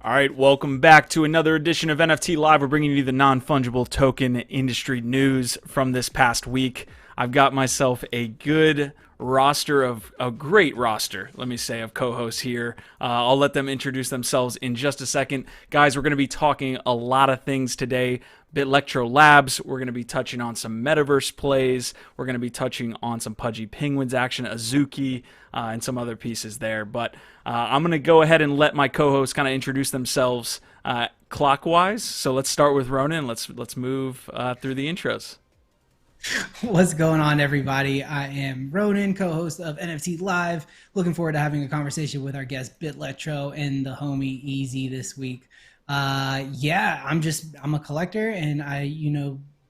All right, welcome back to another edition of NFT Live. We're bringing you the non-fungible token industry news from this past week. I've got myself a good roster of a great roster, let me say, of co-hosts here. I'll let them introduce themselves in just a second. Guys, we're going to be talking a lot of things today. Bitlectro Labs, we're going to be touching on some Metaverse plays. We're going to be touching on some Pudgy Penguins action, Azuki, and some other pieces there. But I'm going to go ahead and let my co-hosts kind of introduce themselves clockwise. So let's start with Ronan. Let's move through the intros. What's going on, everybody? I am Ronan, co-host of NFT Live. Looking forward to having a conversation with our guest Bitlectro and the homie Easy this week. I'm a collector, and I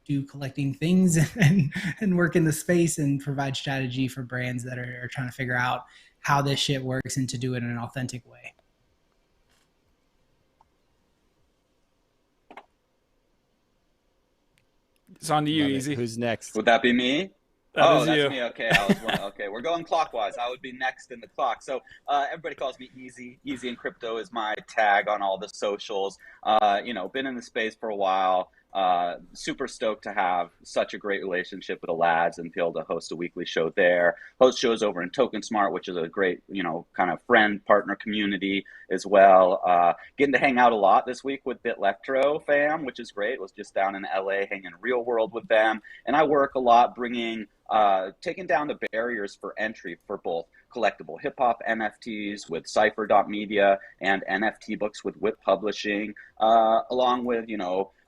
do collecting things and work in the space and provide strategy for brands that are trying to figure out how this shit works and to do it in an authentic way. It's on to you, Easy. Who's next? Would that be me? That's you. Me. Okay, okay, we're going clockwise. I would be next in the clock. So everybody calls me Easy. Easy in crypto is my tag on all the socials. Been in the space for a while. Super stoked to have such a great relationship with the LADZ and be able to host a weekly show there. Host shows over in Token Smart, which is a great, kind of friend partner community as well. Getting to hang out a lot this week with Bitlectro fam, which is great. Was just down in LA hanging real world with them. And I work a lot taking down the barriers for entry for both collectible hip hop NFTs with Cypher.media and NFT books with Whip Publishing, along with,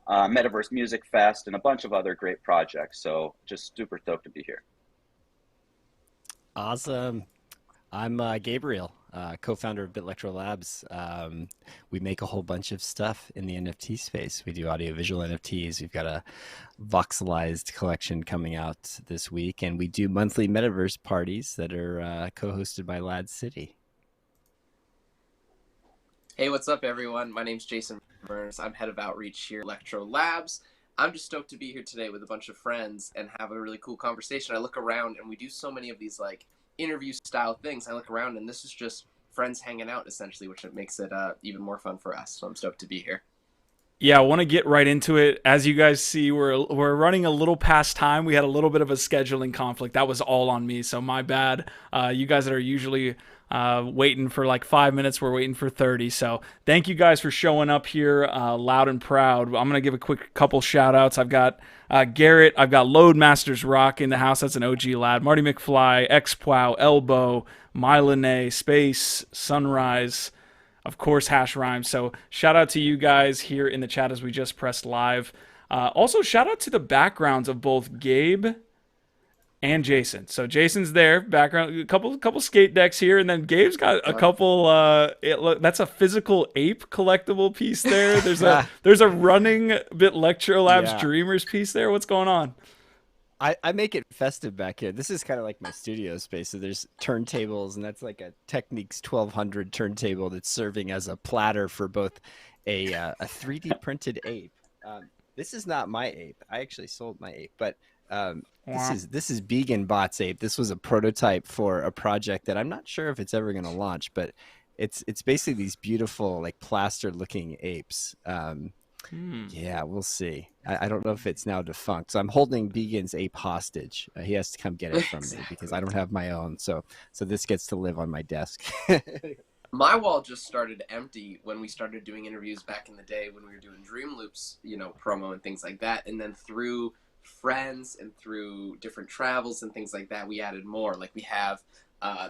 Metaverse Music Fest and a bunch of other great projects. So just super stoked to be here. Awesome. I'm Gabriel, co-founder of Bitlectro Labs. We make a whole bunch of stuff in the NFT space. We do audiovisual NFTs. We've got a voxelized collection coming out this week, and we do monthly Metaverse parties that are co-hosted by LADZ City. Hey, what's up, everyone? My name's Jason Burns. I'm head of outreach here at Electro Labs. I'm just stoked to be here today with a bunch of friends and have a really cool conversation. I look around and we do so many of these interview style things. I look around and this is just friends hanging out essentially, which makes it even more fun for us. So I'm stoked to be here. Yeah, I want to get right into it. As you guys see, we're running a little past time. We had a little bit of a scheduling conflict. That was all on me, so my bad. You guys that are usually waiting for like 5 minutes, we're waiting for 30. So thank you guys for showing up here loud and proud. I'm going to give a quick couple shout outs. I've got Garrett. I've got Loadmasters Rock in the house. That's an OG lad. Marty McFly, Xplow, Elbow, Mylene, Space, Sunrise, of course, Hash Rhyme. So shout out to you guys here in the chat as we just pressed live. Also, shout out to the backgrounds of both Gabe and Jason. So Jason's there, background, a couple skate decks here, and then Gabe's got a couple. That's a physical ape collectible piece there. There's a running Bitlectro Labs Dreamers piece there. What's going on? I make it festive back here. This is kind of like my studio space. So there's turntables, and that's like a Technics 1200 turntable that's serving as a platter for both a 3D printed ape. This is not my ape. I actually sold my ape, but this is Began Bot's ape. This was a prototype for a project that I'm not sure if it's ever going to launch, but it's basically these beautiful like plaster looking apes. Yeah, we'll see. I don't know if it's now defunct. So I'm holding Began's ape hostage. He has to come get it from me because I don't have my own. So this gets to live on my desk. My wall just started empty when we started doing interviews back in the day when we were doing Dream Loops, promo and things like that. And then through friends and through different travels and things like that, we added more. Like we have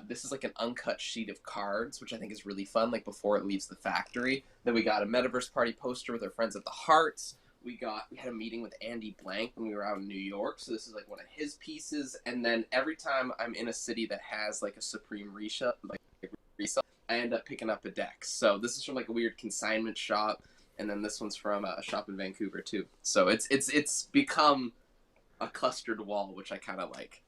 this is like an uncut sheet of cards, which I think is really fun, like before it leaves the factory. Then we got a Metaverse party poster with our friends at the Hearts. We had a meeting with Andy Blank when we were out in New York, so this is like one of his pieces. And then every time I'm in a city that has like a Supreme resale, I end up picking up a deck. So this is from like a weird consignment shop, and then this one's from a shop in Vancouver too. So it's become a clustered wall, which I kind of like.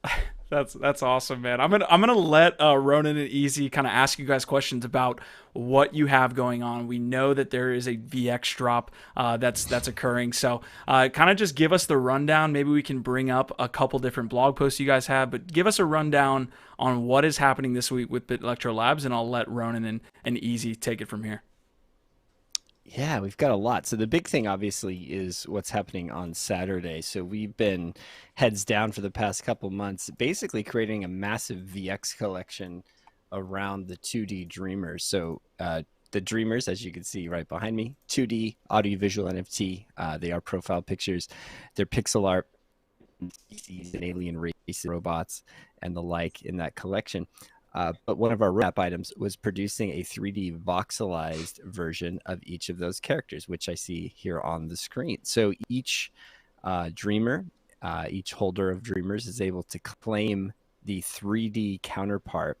That's awesome, man. I'm gonna let Ronan and Easy kind of ask you guys questions about what you have going on. We know that there is a VX drop that's occurring, so kind of just give us the rundown. Maybe we can bring up a couple different blog posts you guys have, but give us a rundown on what is happening this week with Bitlectro Labs, and I'll let Ronan and Easy take it from here. Yeah, we've got a lot. So the big thing obviously is what's happening on Saturday. So we've been heads down for the past couple months, basically creating a massive VX collection around the 2D Dreamers. So the Dreamers, as you can see right behind me, 2D audiovisual NFT. They are profile pictures. They're pixel art, species and alien race robots and the like in that collection. But one of our roadmap items was producing a 3D voxelized version of each of those characters, which I see here on the screen. So each dreamer, each holder of dreamers is able to claim the 3D counterpart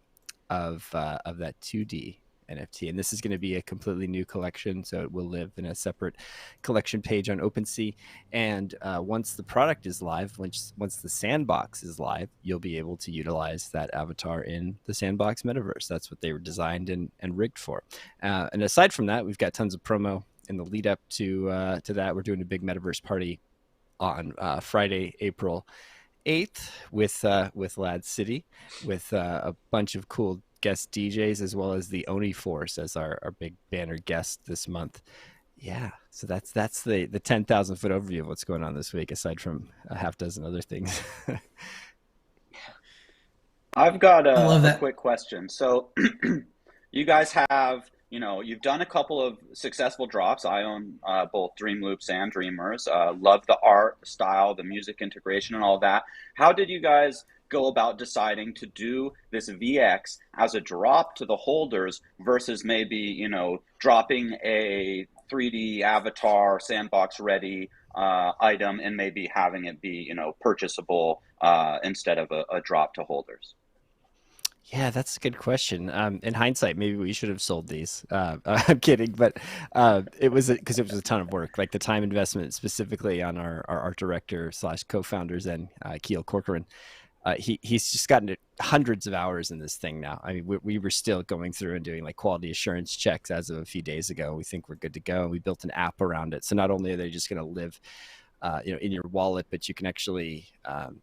of that 2D NFT. And this is going to be a completely new collection, so it will live in a separate collection page on OpenSea. And once the product is live, once the sandbox is live, you'll be able to utilize that avatar in the sandbox metaverse. That's what they were designed and rigged for. And aside from that, we've got tons of promo in the lead up to that. We're doing a big metaverse party on Friday, April 8th with LADZ City, with a bunch of cool guest DJs, as well as the Oni Force as our big banner guest this month. Yeah, so that's the 10,000 foot overview of what's going on this week, aside from a half dozen other things. I've got I love a that. quick question. So, you guys have, you've done a couple of successful drops. I own both Dream Loops and Dreamers. Love the art, the style, the music integration, and all that. How did you guys go about deciding to do this VX as a drop to the holders versus maybe, dropping a 3D avatar sandbox ready item and maybe having it be, purchasable instead of a drop to holders? Yeah, that's a good question. In hindsight, maybe we should have sold these. I'm kidding, but it was because it was a ton of work. Like the time investment, specifically on our art director slash co-founders and Keel Corcoran. He's just gotten hundreds of hours in this thing now. I mean, we were still going through and doing like quality assurance checks as of a few days ago. We think we're good to go. We built an app around it, so not only are they just going to live in your wallet, but you can actually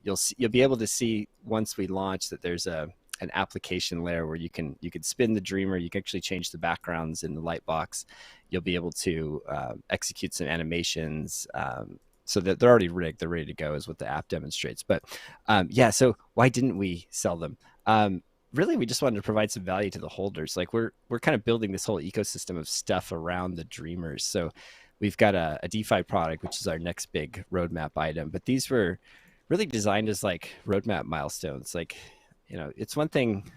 you'll be able to see once we launch that there's an application layer where you can spin the dreamer. You can actually change the backgrounds in the light box. You'll be able to execute some animations. So that they're already rigged, they're ready to go, is what the app demonstrates. But yeah, so why didn't we sell them? Really, we just wanted to provide some value to the holders. Like we're kind of building this whole ecosystem of stuff around the dreamers. So we've got a DeFi product, which is our next big roadmap item. But these were really designed as like roadmap milestones. Like, it's one thing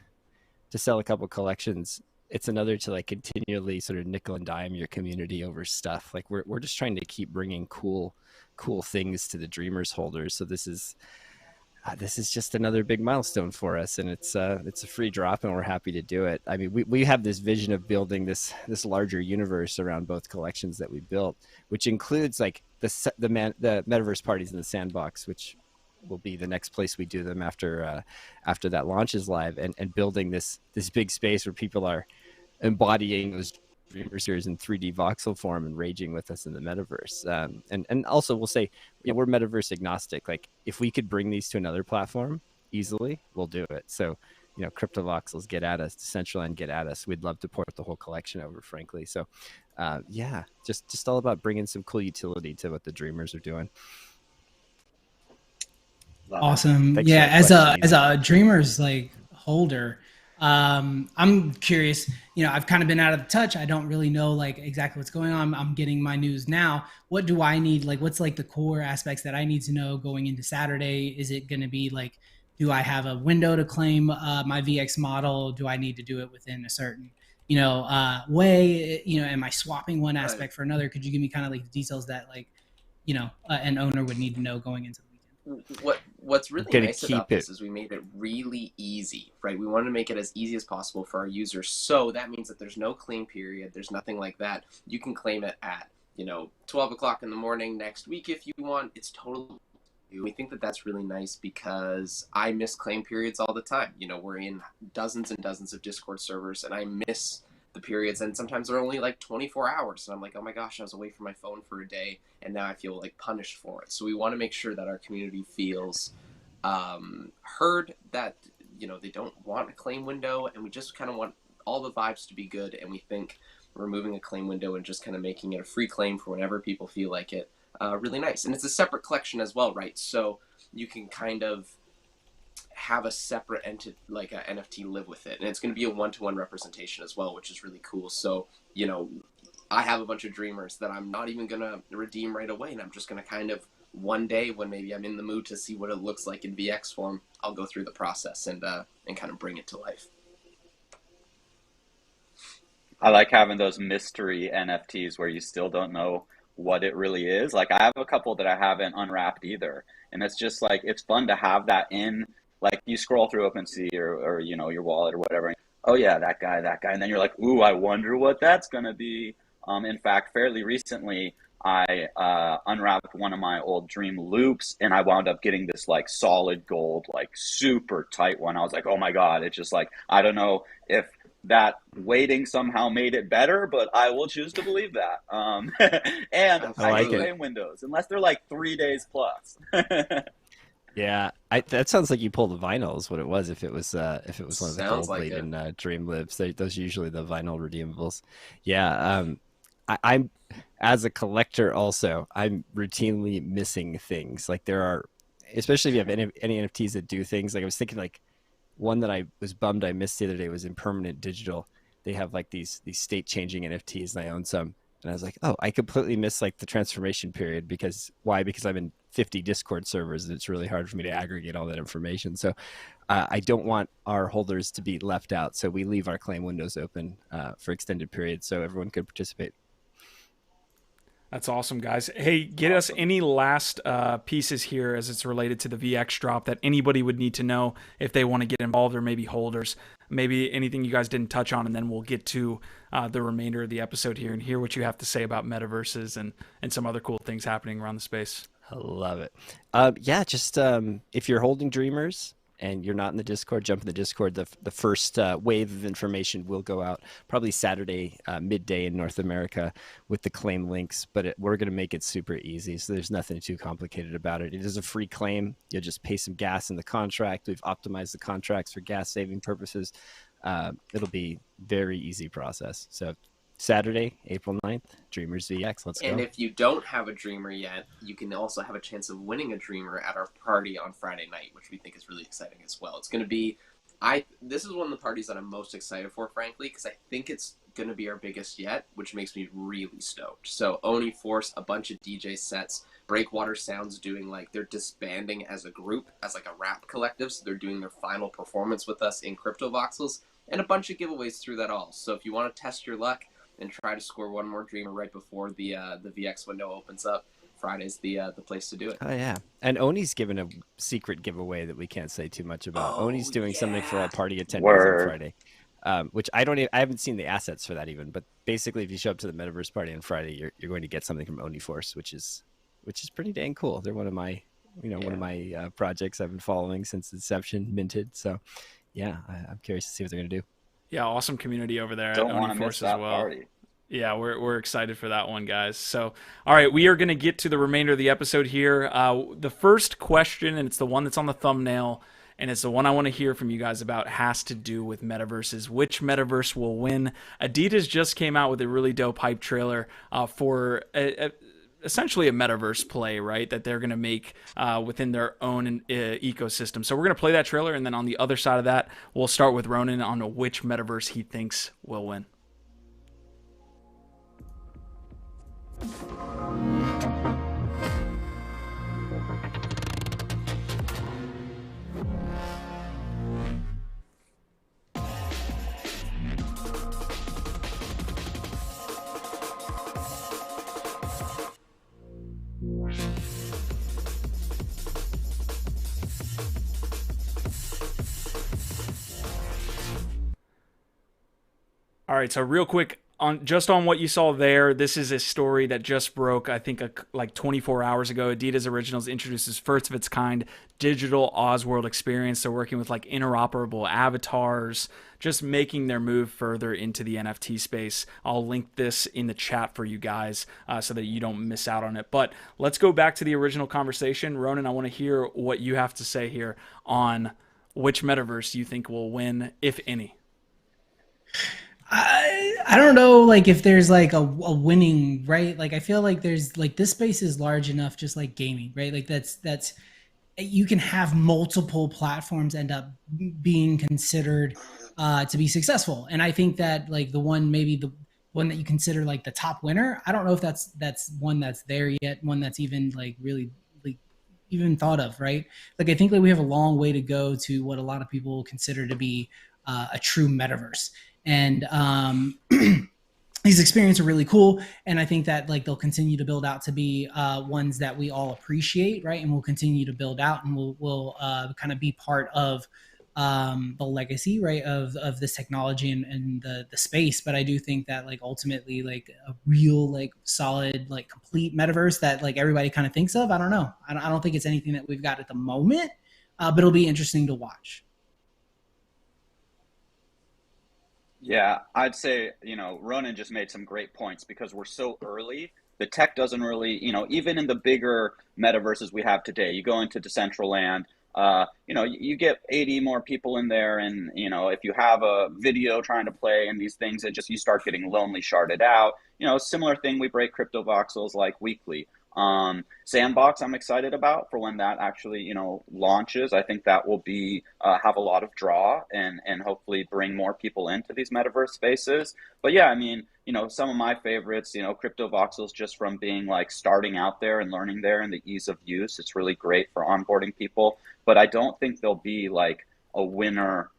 to sell a couple collections. It's another to like continually sort of nickel and dime your community over stuff. Like we're just trying to keep bringing cool things to the Dreamers holders. So this is just another big milestone for us, and it's a free drop, and we're happy to do it. I mean, we have this vision of building this larger universe around both collections that we built, which includes like the metaverse parties in the sandbox, which will be the next place we do them after that launch is live, and building this big space where people are embodying those dreamers here in 3D voxel form and raging with us in the metaverse. And also we'll say, we're metaverse agnostic. Like if we could bring these to another platform easily, we'll do it. So, crypto voxels, get at us, Decentraland, get at us. We'd love to port the whole collection over, frankly. So yeah, just all about bringing some cool utility to what the dreamers are doing. Awesome. Thanks Yeah, for that question, as a dreamers like holder, I'm curious, I've kind of been out of touch. I don't really know like exactly what's going on. I'm getting my news now. What do I need? Like, what's like the core aspects that I need to know going into Saturday? Is it going to be like, do I have a window to claim my VX model? Do I need to do it within a certain, way? Am I swapping one aspect for another? Could you give me kind of like the details that like, an owner would need to know going into the weekend? What's really nice about this is we made it really easy, right? We wanted to make it as easy as possible for our users. So that means that there's no claim period. There's nothing like that. You can claim it at, 12 o'clock in the morning next week if you want. It's totally. We think that that's really nice because I miss claim periods all the time. We're in dozens and dozens of Discord servers, and I miss the periods, and sometimes they're only like 24 hours, and I'm like, oh my gosh, I was away from my phone for a day, and now I feel like punished for it. So we want to make sure that our community feels heard, that they don't want a claim window, and we just kind of want all the vibes to be good. And we think removing a claim window and just kind of making it a free claim for whenever people feel like it. Really nice. And it's a separate collection as well, right? So you can kind of have a separate entity, like a NFT, live with it. And it's going to be a one-to-one representation as well, which is really cool. So, you know, I have a bunch of dreamers that I'm not even going to redeem right away. And I'm just going to kind of one day when maybe I'm in the mood to see what it looks like in VX form, I'll go through the process and kind of bring it to life. I like having those mystery NFTs where you still don't know what it really is. Like I have a couple that I haven't unwrapped either. And it's just like it's fun to have that in, like you scroll through OpenSea or you know, your wallet or whatever. And, oh yeah, that guy. And then you're like, ooh, I wonder what that's gonna be. In fact, fairly recently I unwrapped one of my old dream loops and I wound up getting this like solid gold, like super tight one. I was like, oh my God, it's just like I don't know if that waiting somehow made it better, but I will choose to believe that. And I like hate it. claim windows unless they're like 3 days plus. Yeah, that sounds like you pulled the vinyl is what it was. If it was one of the Sounds gold like laden Dream Lives, those are usually the vinyl redeemables. Yeah, I'm as a collector also, I'm routinely missing things. Like there are, especially if you have any NFTs that do things. Like I was thinking, like one that I was bummed I missed the other day was Impermanent Digital. They have like these state changing NFTs, and I own some. And I was like, oh, I completely missed like the transformation period because why? Because I'm in 50 Discord servers and it's really hard for me to aggregate all that information. So I don't want our holders to be left out. So we leave our claim windows open for extended periods so everyone could participate. That's awesome, guys. Hey, get us any last pieces here as it's related to the VX drop that anybody would need to know if they want to get involved, or maybe holders. Maybe anything you guys didn't touch on, and then we'll get to the remainder of the episode here and hear what you have to say about metaverses and some other cool things happening around the space. I love it. Yeah, just if you're holding Dreamers and you're not in the Discord, jump in the Discord. The first wave of information will go out probably Saturday midday in North America with the claim links, but we're going to make it super easy. So there's nothing too complicated about it. It is a free claim. You'll just pay some gas in the contract. We've optimized the contracts for gas saving purposes. It'll be very easy process. So Saturday, April 9th, Dreamers VX. Let's go. And if you don't have a dreamer yet, you can also have a chance of winning a dreamer at our party on Friday night, which we think is really exciting as well. It's going to be, this is one of the parties that I'm most excited for, frankly, because I think it's going to be our biggest yet, which makes me really stoked. So Oni Force, a bunch of DJ sets, Breakwater Sounds doing like, they're disbanding as a group, as like a rap collective, so they're doing their final performance with us in Crypto Voxels, and a bunch of giveaways through that all. So if you want to test your luck and try to score one more dreamer right before the VX window opens up, Friday's the place to do it. Oh yeah, and Oni's given a secret giveaway that we can't say too much about. Oni's doing something for all party attendees on Friday, which I haven't seen the assets for that even. But basically, if you show up to the Metaverse party on Friday, you're going to get something from Oni Force, which is pretty dang cool. They're one of my one of my projects I've been following since inception, minted. So yeah, I'm curious to see what they're going to do. Yeah, awesome community over there. Don't at want Oni to Force miss that as well. party. Yeah, we're excited for that one, guys. So, all right, we are going to get to the remainder of the episode here. The first question, and it's the one that's on the thumbnail, and it's the one I want to hear from you guys about, has to do with metaverses. Which metaverse will win? Adidas just came out with a really dope hype trailer for essentially a metaverse play, right, that they're going to make within their own ecosystem. So we're going to play that trailer, and then on the other side of that, we'll start with Ronan on which metaverse he thinks will win. All right, so real quick, on what you saw there, this is a story that just broke, I think, like 24 hours ago. Adidas Originals introduces first of its kind digital Ozworld experience. They're working with like interoperable avatars, just making their move further into the NFT space. I'll link this in the chat for you guys so that you don't miss out on it. But let's go back to the original conversation. Ronan, I want to hear what you have to say here on which metaverse you think will win, if any. I don't know, like if there's like a winning, right? Like I feel like there's like this space is large enough, just like gaming, right? Like that's you can have multiple platforms end up being considered to be successful. And I think that like the one, maybe the one that you consider like the top winner, I don't know if that's one that's there yet, one that's even like really like even thought of, right? Like I think that we have a long way to go to what a lot of people consider to be a true metaverse. And these experiences are really cool, and I think that like they'll continue to build out to be ones that we all appreciate, right? And we'll continue to build out, and we'll kind of be part of the legacy, right, of this technology and the space. But I do think that like ultimately like a real like solid like complete metaverse that like everybody kind of thinks of, I don't know, I don't think it's anything that we've got at the moment, but it'll be interesting to watch. Yeah, I'd say, Ronan just made some great points because we're so early. The tech doesn't really, even in the bigger metaverses we have today, you go into Decentraland, you get 80 more people in there. And, if you have a video trying to play and these things, you start getting lonely, sharded out. Similar thing, we break crypto voxels like weekly. Sandbox, I'm excited about for when that actually, launches. I think that will be have a lot of draw and hopefully bring more people into these metaverse spaces. But yeah, I mean, some of my favorites, crypto voxels, just from being like starting out there and learning there and the ease of use. It's really great for onboarding people. But I don't think there'll be like a winner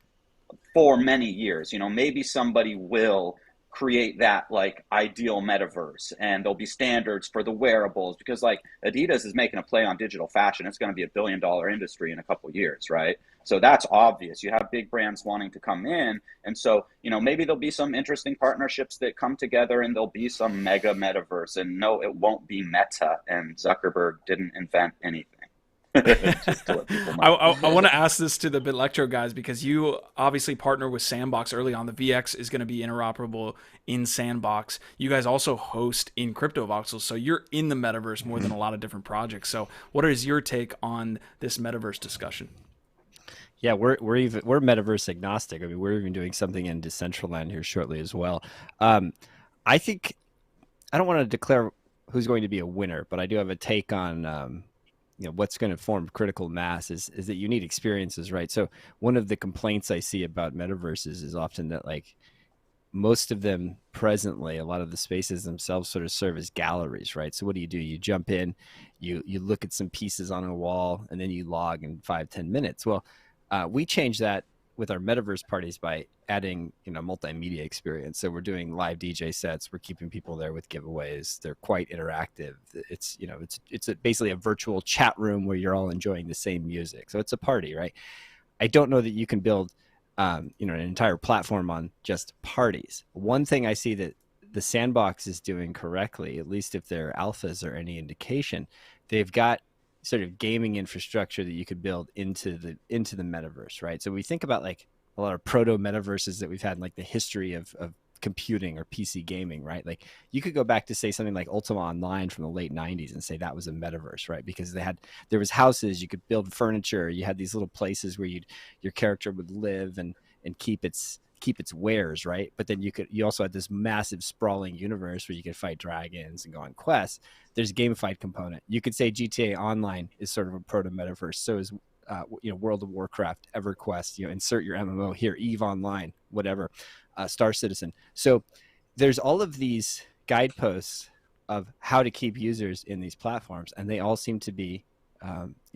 for many years. Maybe somebody will create that like ideal metaverse and there'll be standards for the wearables because like Adidas is making a play on digital fashion. It's going to be $1 billion industry in a couple of years, right? So that's obvious. You have big brands wanting to come in, and so maybe there'll be some interesting partnerships that come together and there'll be some mega metaverse. And no, it won't be Meta, and Zuckerberg didn't invent anything. Just to let people know. I want to ask this to the Bitlectro guys because you obviously partner with Sandbox early on. The VX is going to be interoperable in Sandbox. You guys also host in Crypto Voxels, so you're in the metaverse more than a lot of different projects. So, what is your take on this metaverse discussion? Yeah, we're metaverse agnostic. I mean, we're even doing something in Decentraland here shortly as well. I think I don't want to declare who's going to be a winner, but I do have a take on what's going to form critical mass is that you need experiences, right? So one of the complaints I see about metaverses is often that like most of them presently, a lot of the spaces themselves sort of serve as galleries, right? So what do? You jump in, you look at some pieces on a wall, and then you log in 5-10 minutes. Well, we change that with our metaverse parties by adding multimedia experience. So we're doing live DJ sets, we're keeping people there with giveaways. They're quite interactive. It's basically a virtual chat room where you're all enjoying the same music, so it's a party, right? I don't know that you can build an entire platform on just parties. One thing I see that the Sandbox is doing correctly, at least if their alphas are any indication, they've got sort of gaming infrastructure that you could build into the metaverse, right? So we think about like a lot of proto metaverses that we've had in like the history of computing or PC gaming, right? Like you could go back to say something like Ultima Online from the late 90s and say that was a metaverse, right? Because there was houses, you could build furniture, you had these little places where your character would live and keep its wares, right? But then you also had this massive sprawling universe where you could fight dragons and go on quests. There's a gamified component. You could say GTA Online is sort of a proto metaverse. So is World of Warcraft, EverQuest. Insert your MMO here, EVE Online, whatever, Star Citizen. So there's all of these guideposts of how to keep users in these platforms, and they all seem to be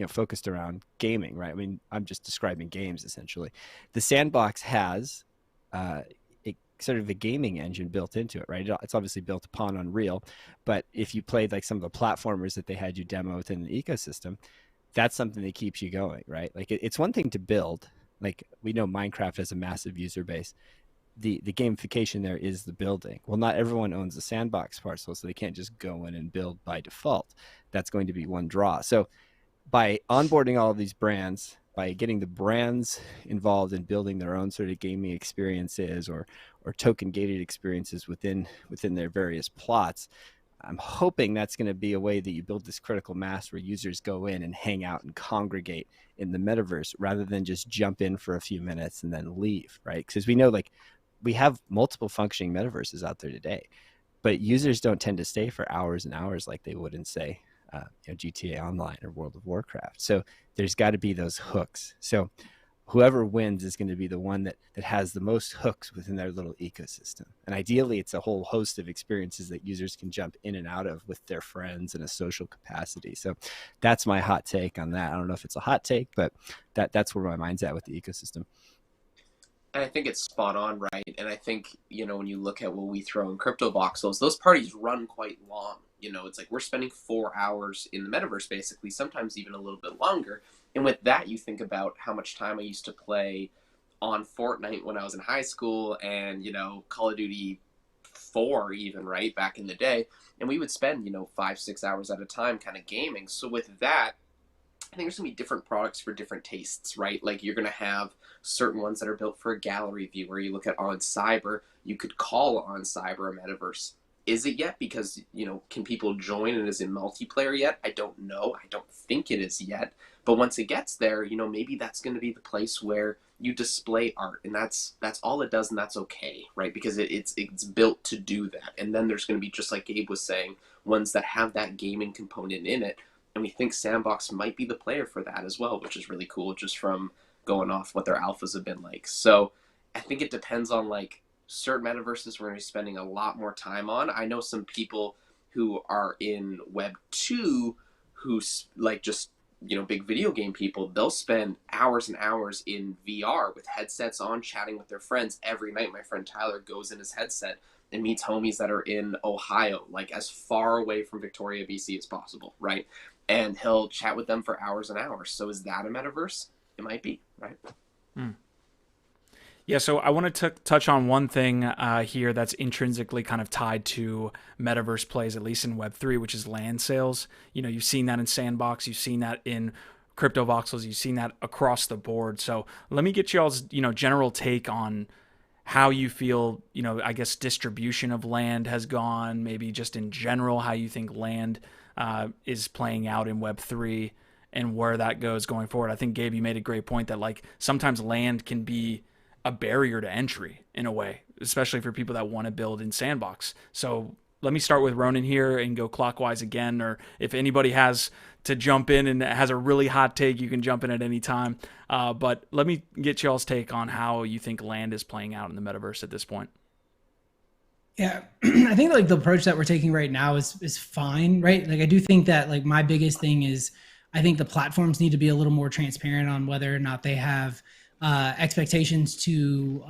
focused around gaming, right? I mean, I'm just describing games essentially. The Sandbox has sort of a gaming engine built into it, right? It's obviously built upon Unreal, but if you played like some of the platformers that they had you demo within the ecosystem, that's something that keeps you going, right? Like it's one thing to build. Like we know Minecraft has a massive user base. The gamification there is the building. Well, not everyone owns a Sandbox parcel, so they can't just go in and build by default. That's going to be one draw. So by onboarding all of these brands, by getting the brands involved in building their own sort of gaming experiences or token gated experiences within their various plots, I'm hoping that's going to be a way that you build this critical mass where users go in and hang out and congregate in the metaverse rather than just jump in for a few minutes and then leave, right? Because we know like we have multiple functioning metaverses out there today, but users don't tend to stay for hours and hours like they would in, say, GTA Online or World of Warcraft. So there's got to be those hooks. So whoever wins is going to be the one that has the most hooks within their little ecosystem. And ideally, it's a whole host of experiences that users can jump in and out of with their friends in a social capacity. So that's my hot take on that. I don't know if it's a hot take, but that's where my mind's at with the ecosystem. And I think it's spot on, right? And I think, when you look at what we throw in crypto voxels, those parties run quite long. It's like we're spending 4 hours in the metaverse, basically, sometimes even a little bit longer. And with that, you think about how much time I used to play on Fortnite when I was in high school and, Call of Duty 4 even, right, back in the day. And we would spend, 5-6 hours at a time kind of gaming. So with that, I think there's going to be different products for different tastes, right? Like you're going to have certain ones that are built for a gallery view where you look at On Cyber, you could call On Cyber a metaverse. Is it yet? Because, can people join and is it multiplayer yet? I don't know. I don't think it is yet. But once it gets there, maybe that's going to be the place where you display art and that's all it does and that's okay, right? Because it's built to do that. And then there's going to be, just like Gabe was saying, ones that have that gaming component in it. And we think Sandbox might be the player for that as well, which is really cool just from going off what their alphas have been like. So I think it depends on like certain metaverses we're going to be spending a lot more time on. I know some people who are in Web 2 who like just, big video game people, they'll spend hours and hours in VR with headsets on, chatting with their friends every night. My friend Tyler goes in his headset and meets homies that are in Ohio, like as far away from Victoria, BC as possible, right? And he'll chat with them for hours and hours. So is that a metaverse? It might be, right? Yeah, so I want to touch on one thing here that's intrinsically kind of tied to metaverse plays, at least in Web3, which is land sales. You've seen that in Sandbox, you've seen that in crypto voxels, you've seen that across the board. So let me get y'all's general take on how you feel, I guess distribution of land has gone, maybe just in general how you think land is playing out in Web3 and where that goes going forward. I think, Gabe, you made a great point that like sometimes land can be a barrier to entry in a way, especially for people that want to build in Sandbox. So let me start with Ronan here and go clockwise again, or if anybody has to jump in and has a really hot take, you can jump in at any time. But let me get y'all's take on how you think land is playing out in the metaverse at this point. Yeah, I think like the approach that we're taking right now is fine, right? Like I do think that like my biggest thing is I think the platforms need to be a little more transparent on whether or not they have expectations to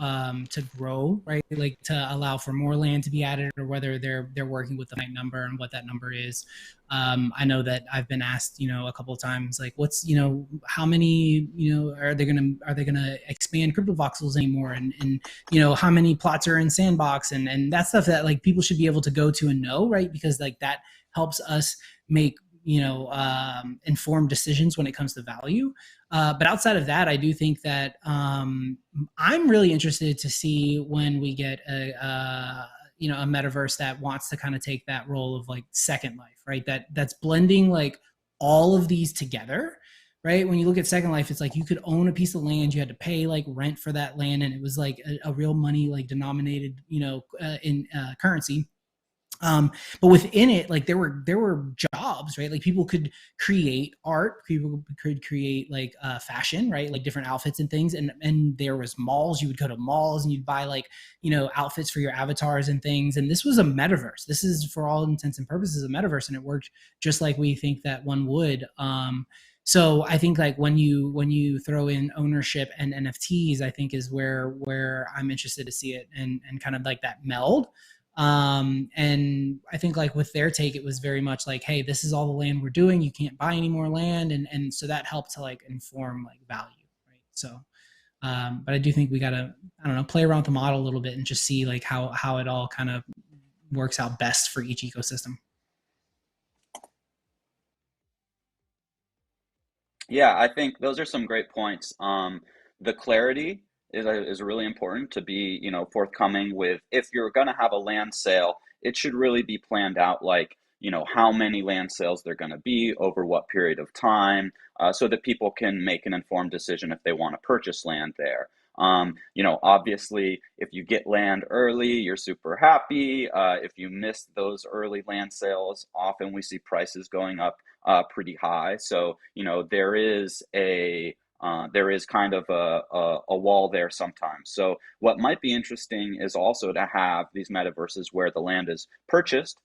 grow, right? Like to allow for more land to be added, or whether they're working with the right number and what that number is. I know that I've been asked, a couple of times, like, what's, how many, are they gonna expand crypto voxels anymore, and how many plots are in Sandbox, and that stuff that like people should be able to go to and know, right? Because like that helps us make informed decisions when it comes to value. But outside of that, I do think that I'm really interested to see when we get a metaverse that wants to kind of take that role of like Second Life, right? That's blending like all of these together, right? When you look at Second Life, it's like you could own a piece of land, you had to pay like rent for that land, and it was like a real money like denominated, in currency. But within it, like there were jobs, right? Like people could create art, people could create like fashion, right? Like different outfits and things. And there was malls, you would go to malls and you'd buy like, outfits for your avatars and things. And this was a metaverse. This is for all intents and purposes a metaverse, and it worked just like we think that one would. So I think like when you throw in ownership and NFTs, I think is where I'm interested to see it and kind of like that meld. And I think like with their take, it was very much like, hey, this is all the land we're doing. You can't buy any more land. And so that helped to like inform like value. Right. So, but I do think we gotta, play around with the model a little bit and just see like how it all kind of works out best for each ecosystem. Yeah, I think those are some great points. The clarity is really important to be, forthcoming with. If you're going to have a land sale, it should really be planned out, like, how many land sales they're going to be over what period of time, so that people can make an informed decision if they want to purchase land there. Obviously, if you get land early, you're super happy. If you miss those early land sales, often we see prices going up pretty high. So, there is kind of a wall there sometimes. So what might be interesting is also to have these metaverses where the land is purchased.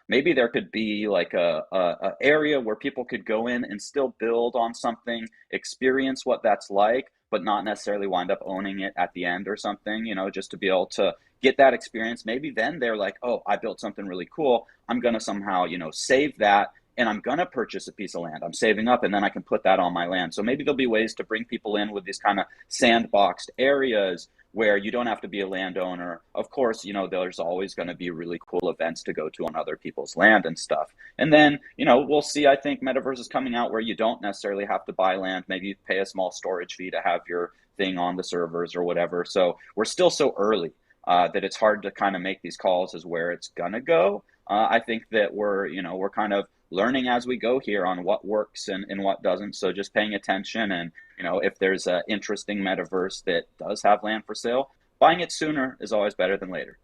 Maybe there could be like a area where people could go in and still build on something, experience what that's like, but not necessarily wind up owning it at the end or something, just to be able to get that experience. Maybe then they're like, oh, I built something really cool. I'm going to somehow, save that, and I'm going to purchase a piece of land. I'm saving up, and then I can put that on my land. So maybe there'll be ways to bring people in with these kind of sandboxed areas where you don't have to be a landowner. Of course, there's always going to be really cool events to go to on other people's land and stuff. And then, we'll see, I think Metaverse is coming out where you don't necessarily have to buy land. Maybe you pay a small storage fee to have your thing on the servers or whatever. So we're still so early that it's hard to kind of make these calls as where it's going to go. I think that we're kind of learning as we go here on what works and what doesn't. So just paying attention, and if there's an interesting metaverse that does have land for sale, buying it sooner is always better than later.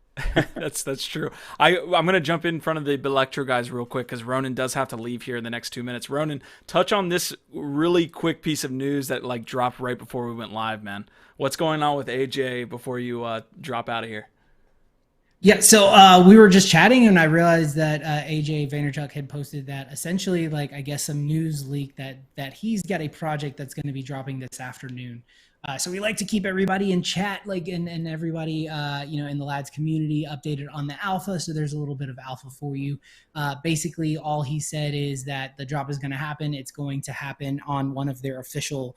That's true. I'm gonna jump in front of the Bitlectro guys real quick because Ronan does have to leave here in the next 2 minutes. Ronan, touch on this really quick piece of news that dropped right before we went live, man. What's going on with AJ before you drop out of here? Yeah, so we were just chatting, and I realized that AJ Vaynerchuk had posted that essentially, I guess, some news leak that he's got a project that's going to be dropping this afternoon. So we like to keep everybody in chat, and everybody, in the LADZ community updated on the alpha. So there's a little bit of alpha for you. Basically, all he said is that the drop is going to happen. It's going to happen on one of their official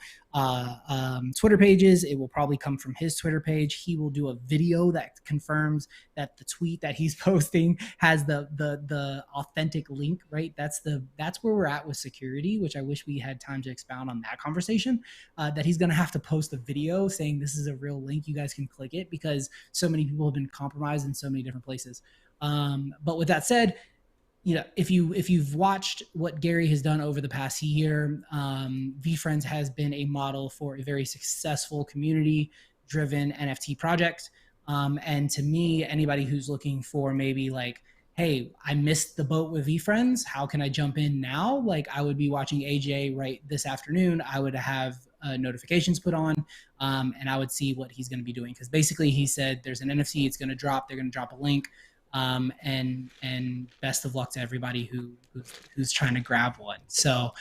Twitter pages. It will probably come from his Twitter page. He will do a video that confirms that the tweet that he's posting has the authentic link, right? That's where we're at with security, which I wish we had time to expound on that conversation. That he's going to have to post a video saying this is a real link. You guys can click it because so many people have been compromised in so many different places. But with that said, if you've watched what Gary has done over the past year, VeeFriends has been a model for a very successful community-driven NFT project. And to me, anybody who's looking for maybe hey, I missed the boat with VeeFriends, how can I jump in now? I would be watching AJ right this afternoon. I would have notifications put on, and I would see what he's going to be doing. Because basically he said there's an NFT, it's going to drop, they're going to drop a link. And best of luck to everybody who's trying to grab one. So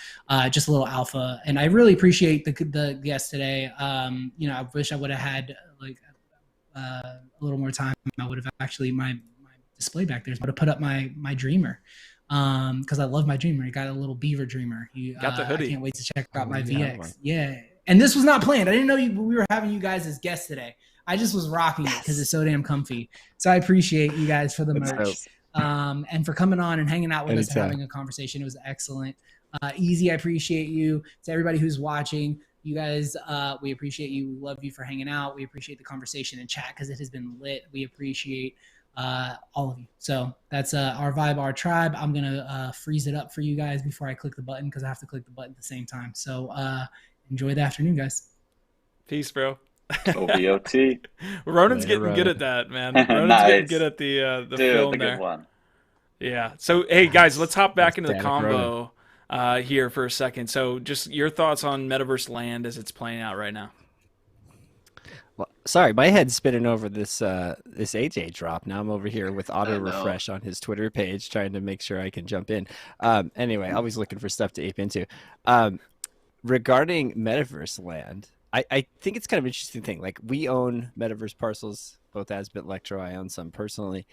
just a little alpha, and I really appreciate the guest today. I wish I would have had a little more time. I would have actually my display back there. I would have put up my dreamer because I love my dreamer. I got a little beaver dreamer. Got the hoodie. I can't wait to check out my VX. Yeah, and this was not planned. I didn't know we were having you guys as guests today. I just was rocking it because it's so damn comfy. So I appreciate you guys for the merch and for coming on and hanging out with us and having a conversation. It was excellent. Easy, I appreciate you. To everybody who's watching, you guys, we appreciate you. We love you for hanging out. We appreciate the conversation and chat because it has been lit. We appreciate all of you. So that's our vibe, our tribe. I'm going to freeze it up for you guys before I click the button because I have to click the button at the same time. So enjoy the afternoon, guys. Peace, bro. OBOT. Ronan's getting good at that, man. Ronan's getting good at the film the there. Good one. Yeah. So hey guys, let's hop back into the combo here for a second. So just your thoughts on Metaverse Land as it's playing out right now. Well, sorry, my head's spinning over this AJ drop. Now I'm over here with auto refresh on his Twitter page, trying to make sure I can jump in. Anyway, always looking for stuff to ape into. Regarding Metaverse Land, I think it's kind of an interesting thing. We own Metaverse parcels, both as Bitlectro. I own some personally.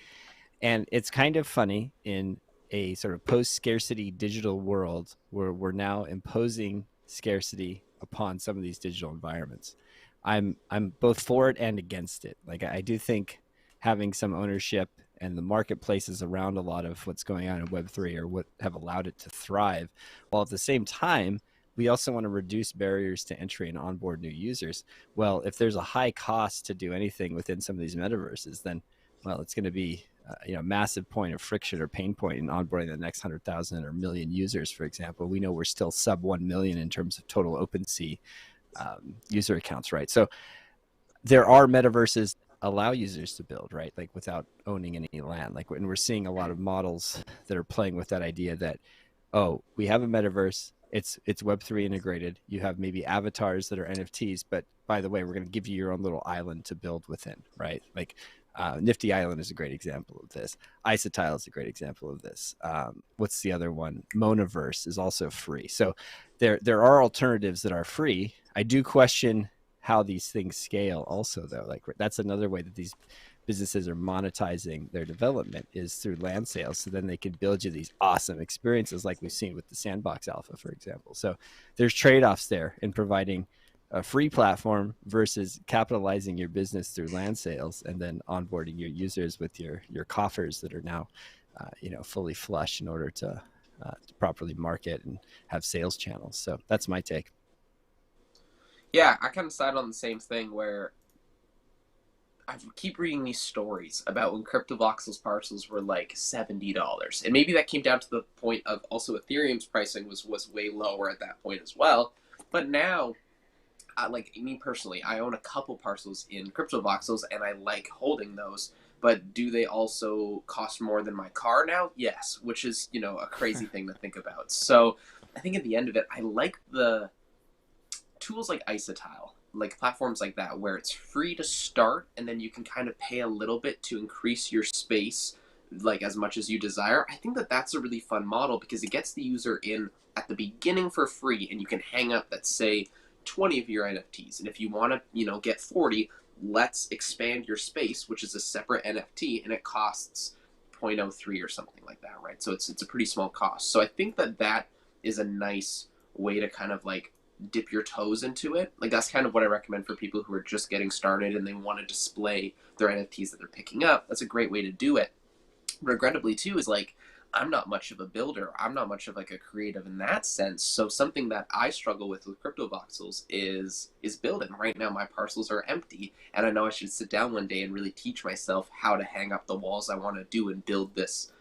And it's kind of funny in a sort of post-scarcity digital world where we're now imposing scarcity upon some of these digital environments. I'm both for it and against it. I do think having some ownership and the marketplaces around a lot of what's going on in Web3 are what have allowed it to thrive, while at the same time, we also want to reduce barriers to entry and onboard new users. Well, if there's a high cost to do anything within some of these metaverses, then, well, it's going to be a massive point of friction or pain point in onboarding the next 100,000 or million users, for example. We know we're still sub 1 million in terms of total OpenSea user accounts, right? So there are metaverses allow users to build, right? Like without owning any land. Like, and we're seeing a lot of models that are playing with that idea that, oh, we have a metaverse. It's Web3 integrated. You have maybe avatars that are NFTs, but by the way, we're going to give you your own little island to build within, right? Like Nifty Island is a great example of this. Isotile is a great example of this. What's the other one? Monaverse is also free. So there are alternatives that are free. I do question how these things scale also, though. Like that's another way that these businesses are monetizing their development is through land sales. So then they can build you these awesome experiences like we've seen with the Sandbox Alpha, for example. So there's trade-offs there in providing a free platform versus capitalizing your business through land sales and then onboarding your users with your coffers that are now, fully flush in order to properly market and have sales channels. So that's my take. Yeah, I kind of side on the same thing where I keep reading these stories about when CryptoVoxel's parcels were like $70. And maybe that came down to the point of also Ethereum's pricing was way lower at that point as well. But now, like me personally, I own a couple parcels in CryptoVoxels and I like holding those. But do they also cost more than my car now? Yes, which is, a crazy thing to think about. So I think at the end of it, I like the tools like Isotile, like platforms like that, where it's free to start and then you can kind of pay a little bit to increase your space, like as much as you desire. I think that that's a really fun model because it gets the user in at the beginning for free and you can hang up, let's say, 20 of your NFTs. And if you want to, get 40, let's expand your space, which is a separate NFT, and it costs 0.03 or something like that, right? So it's a pretty small cost. So I think that that is a nice way to kind of like dip your toes into it. Like that's kind of what I recommend for people who are just getting started and they want to display their NFTs that they're picking up. That's a great way to do it. Regrettably too is like, I'm not much of a builder. I'm not much of like a creative in that sense. So something that I struggle with CryptoVoxels is building. Right now my parcels are empty and I know I should sit down one day and really teach myself how to hang up the walls I want to do and build this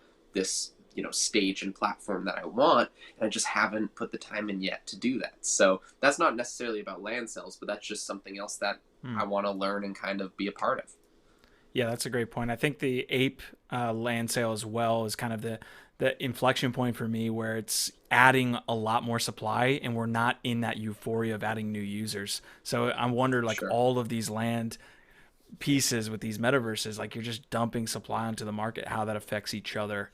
stage and platform that I want, and I just haven't put the time in yet to do that. So that's not necessarily about land sales, but that's just something else that I want to learn and kind of be a part of. Yeah, that's a great point. I think the ape land sale as well is kind of the inflection point for me where it's adding a lot more supply and we're not in that euphoria of adding new users. So I wonder like Sure. all of these land pieces with these metaverses, like you're just dumping supply onto the market, how that affects each other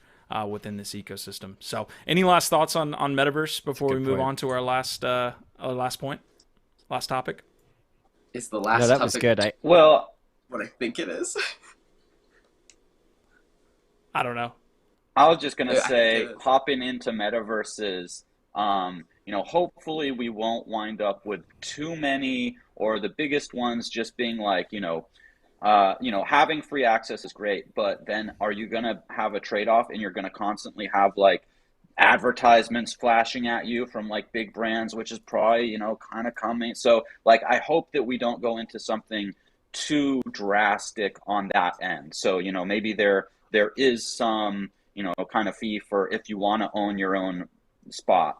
within this ecosystem. So any last thoughts on Metaverse before we move on to our last point, last topic? Is the last No, that topic was good. Well, what I think it is? I don't know. I was just gonna I think say, it is. hopping into metaverses, hopefully we won't wind up with too many, or the biggest ones just being like, having free access is great, but then are you gonna have a trade-off and you're gonna constantly have like advertisements flashing at you from like big brands, which is probably, kind of coming. So like I hope that we don't go into something too drastic on that end. So, maybe there is some, kind of fee for if you want to own your own spot,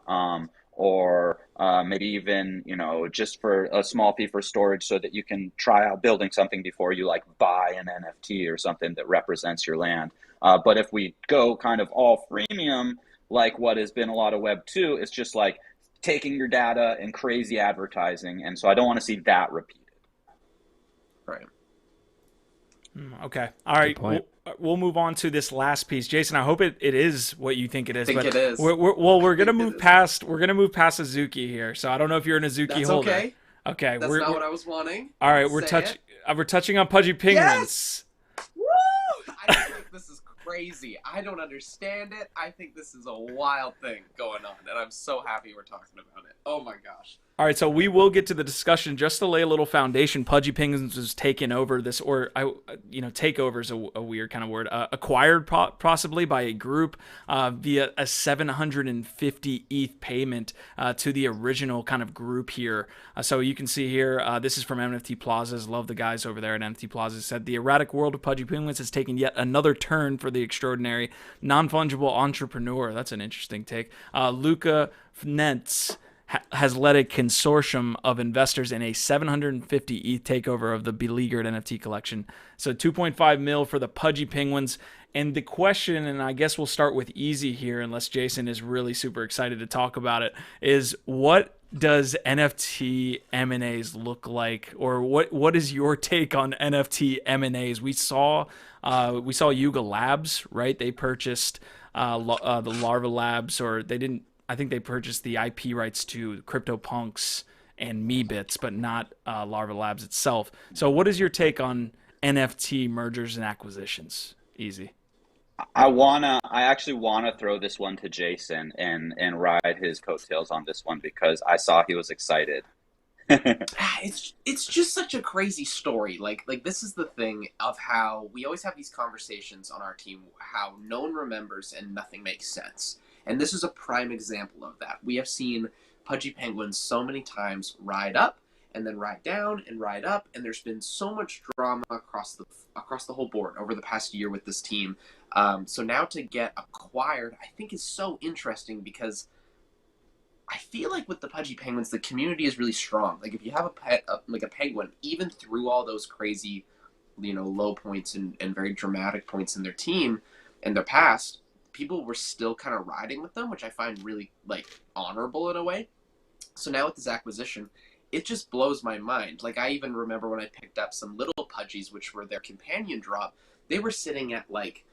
or maybe even, just for a small fee for storage so that you can try out building something before you like buy an NFT or something that represents your land. But if we go kind of all freemium, like what has been a lot of Web 2, it's just like taking your data and crazy advertising. And so I don't want to see that repeated. Right. Okay. All right. We'll move on to this last piece, Jason. I hope it is what you think it is. I think it is. We're gonna move past Azuki here. So I don't know if you're an Azuki That's holder. okay. Okay. That's not what I was wanting. All right. We're touching on Pudgy Penguins. Yes! Woo! I think this is crazy. I don't understand it. I think this is a wild thing going on, and I'm so happy we're talking about it. Oh my gosh. All right, so we will get to the discussion. Just to lay a little foundation, Pudgy Penguins was taken over this, takeover is a weird kind of word. Acquired possibly by a group via a 750 ETH payment to the original kind of group here. So you can see here, this is from NFT Plazas. Love the guys over there at NFT Plazas. Said the erratic world of Pudgy Penguins has taken yet another turn for the extraordinary non-fungible entrepreneur. That's an interesting take. Luca Fnentz has led a consortium of investors in a 750 ETH takeover of the beleaguered NFT collection. So 2.5 mil for the Pudgy Penguins. And the question, and I guess we'll start with easy here, unless Jason is really super excited to talk about it, is what does NFT M&As look like, or what is your take on NFT M&As? We saw Yuga Labs, right? They purchased the Larva Labs, or they didn't. I think they purchased the IP rights to CryptoPunks and MeBits, but not Larva Labs itself. So, what is your take on NFT mergers and acquisitions? Easy. I actually wanna throw this one to Jason and ride his coattails on this one because I saw he was excited. It's just such a crazy story. Like this is the thing of how we always have these conversations on our team, how no one remembers and nothing makes sense. And this is a prime example of that. We have seen Pudgy Penguins so many times ride up and then ride down and ride up, and there's been so much drama across the whole board over the past year with this team. So now to get acquired, I think is so interesting because I feel like with the Pudgy Penguins, the community is really strong. Like if you have a penguin, even through all those crazy, low points and very dramatic points in their team and their past, people were still kind of riding with them, which I find really like honorable in a way. So now with this acquisition, it just blows my mind. Like I even remember when I picked up some little Pudgies, which were their companion drop, they were sitting at like,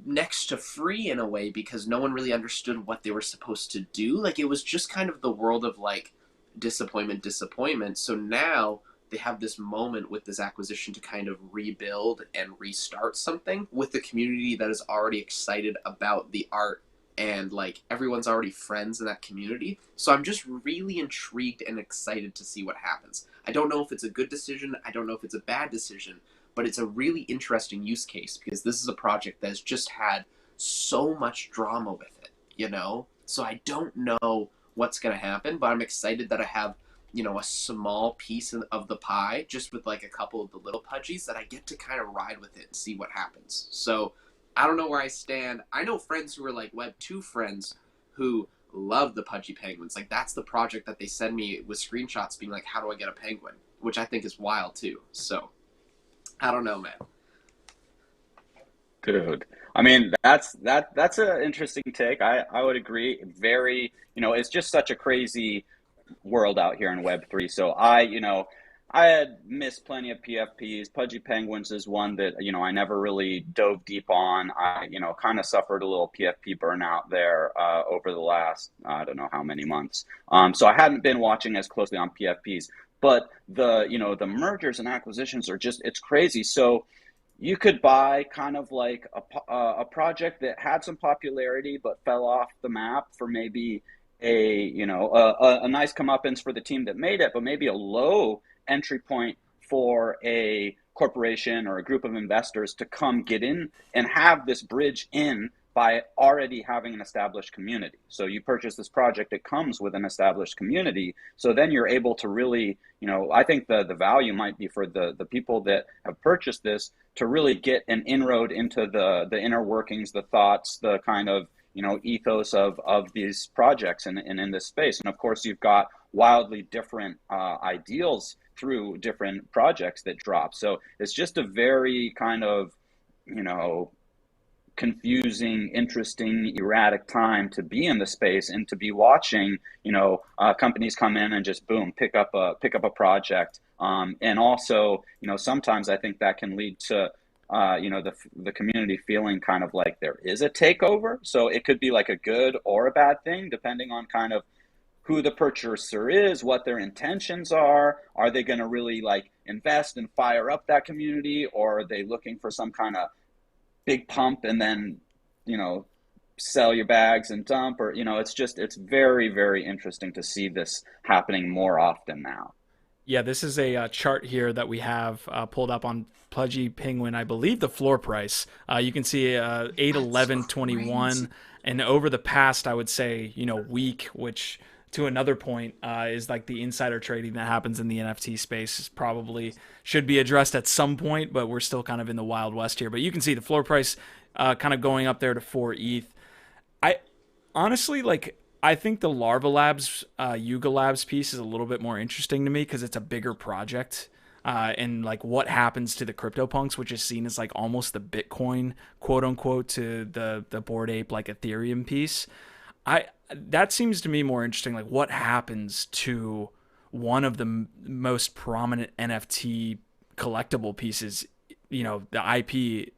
next to free in a way because no one really understood what they were supposed to do. Like it was just kind of the world of like disappointment. So now they have this moment with this acquisition to kind of rebuild and restart something with the community that is already excited about the art, and like everyone's already friends in that community. So I'm just really intrigued and excited to see what happens. I don't know if it's a good decision. I don't know if it's a bad decision, but it's a really interesting use case because this is a project that has just had so much drama with it, So I don't know what's going to happen, but I'm excited that I have, a small piece of the pie just with like a couple of the little Pudgies that I get to kind of ride with it and see what happens. So I don't know where I stand. I know friends who are like Web 2 friends who love the Pudgy Penguins. Like that's the project that they send me with screenshots being like, how do I get a penguin? Which I think is wild too. So I don't know, man. Dude, I mean that's an interesting take. I would agree. Very, it's just such a crazy world out here in Web3. So I had missed plenty of PFPs. Pudgy Penguins is one that I never really dove deep on. I kind of suffered a little PFP burnout there over the last I don't know how many months. So I hadn't been watching as closely on PFPs. But the mergers and acquisitions are just, it's crazy. So you could buy kind of like a project that had some popularity but fell off the map for maybe a nice comeuppance for the team that made it, but maybe a low entry point for a corporation or a group of investors to come get in and have this bridge in by already having an established community. So you purchase this project, it comes with an established community. So then you're able to really, I think the value might be for the people that have purchased this to really get an inroad into the inner workings, the thoughts, the kind of, ethos of these projects and in this space. And of course, you've got wildly different ideals through different projects that drop. So it's just a very kind of, confusing, interesting, erratic time to be in the space and to be watching, companies come in and just boom, pick up a project. And also, sometimes I think that can lead to, the community feeling kind of like there is a takeover. So it could be like a good or a bad thing, depending on kind of who the purchaser is, what their intentions are. Are they going to really like invest and fire up that community, or are they looking for some kind of big pump and then, sell your bags and dump, or, it's very, very interesting to see this happening more often now. Yeah, this is a chart here that we have pulled up on Pudgy Penguin. I believe the floor price. You can see 8/11/21, and over the past, I would say, week, which to another point is like the insider trading that happens in the NFT space probably should be addressed at some point, but we're still kind of in the Wild West here. But you can see the floor price kind of going up there to 4 ETH. I honestly, like, I think the Larva Labs, Yuga Labs piece is a little bit more interesting to me because it's a bigger project. And like what happens to the CryptoPunks, which is seen as like almost the Bitcoin quote unquote to the Bored Ape like Ethereum piece. That seems to me more interesting. Like what happens to one of the most prominent NFT collectible pieces, the IP,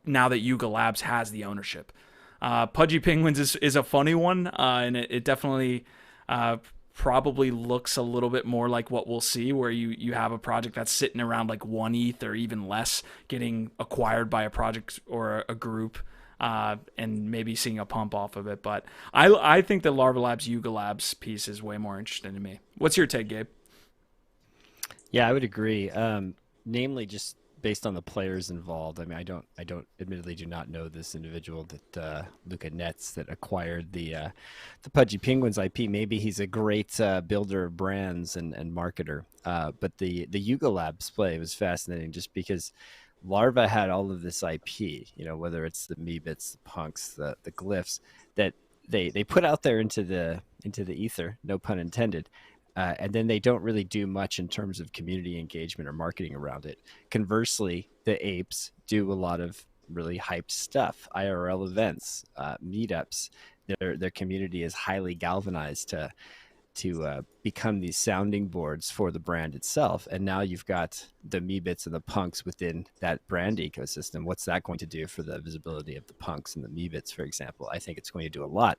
now that Yuga Labs has the ownership. Pudgy Penguins is a funny one, and it definitely probably looks a little bit more like what we'll see, where you have a project that's sitting around like 1 ETH or even less, getting acquired by a project or a group, and maybe seeing a pump off of it. But I think the Larva Labs Yuga Labs piece is way more interesting to me. What's your take, Gabe? Yeah, I would agree. Namely, just based on the players involved. I mean, I don't admittedly do not know this individual that Luca Netz that acquired the Pudgy Penguins IP. Maybe he's a great builder of brands and marketer. But the Yuga Labs play was fascinating just because Larva had all of this IP, whether it's the Meebits, the punks, the glyphs that they put out there into the ether, no pun intended. And then they don't really do much in terms of community engagement or marketing around it. Conversely, the apes do a lot of really hyped stuff, IRL events, meetups. Their community is highly galvanized to become these sounding boards for the brand itself. And now you've got the Meebits and the punks within that brand ecosystem. What's that going to do for the visibility of the punks and the Meebits, for example? I think it's going to do a lot.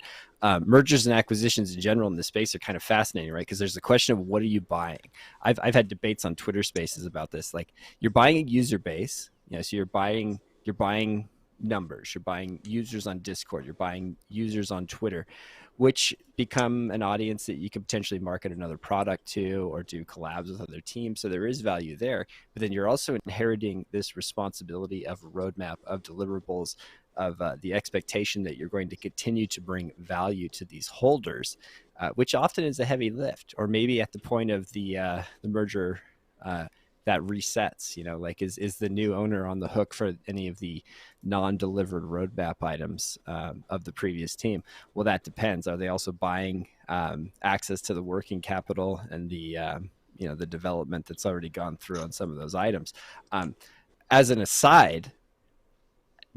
Mergers and acquisitions in general in this space are kind of fascinating, right? Because there's the question of what are you buying? I've had debates on Twitter Spaces about this. Like, you're buying a user base, so you're buying numbers, you're buying users on Discord, you're buying users on Twitter, which become an audience that you could potentially market another product to or do collabs with other teams. So there is value there, but then you're also inheriting this responsibility of a roadmap, of deliverables, of the expectation that you're going to continue to bring value to these holders, which often is a heavy lift. Or maybe at the point of the merger that resets, like is the new owner on the hook for any of the non-delivered roadmap items of the previous team? Well, that depends. Are they also buying access to the working capital and the the development that's already gone through on some of those items? As an aside,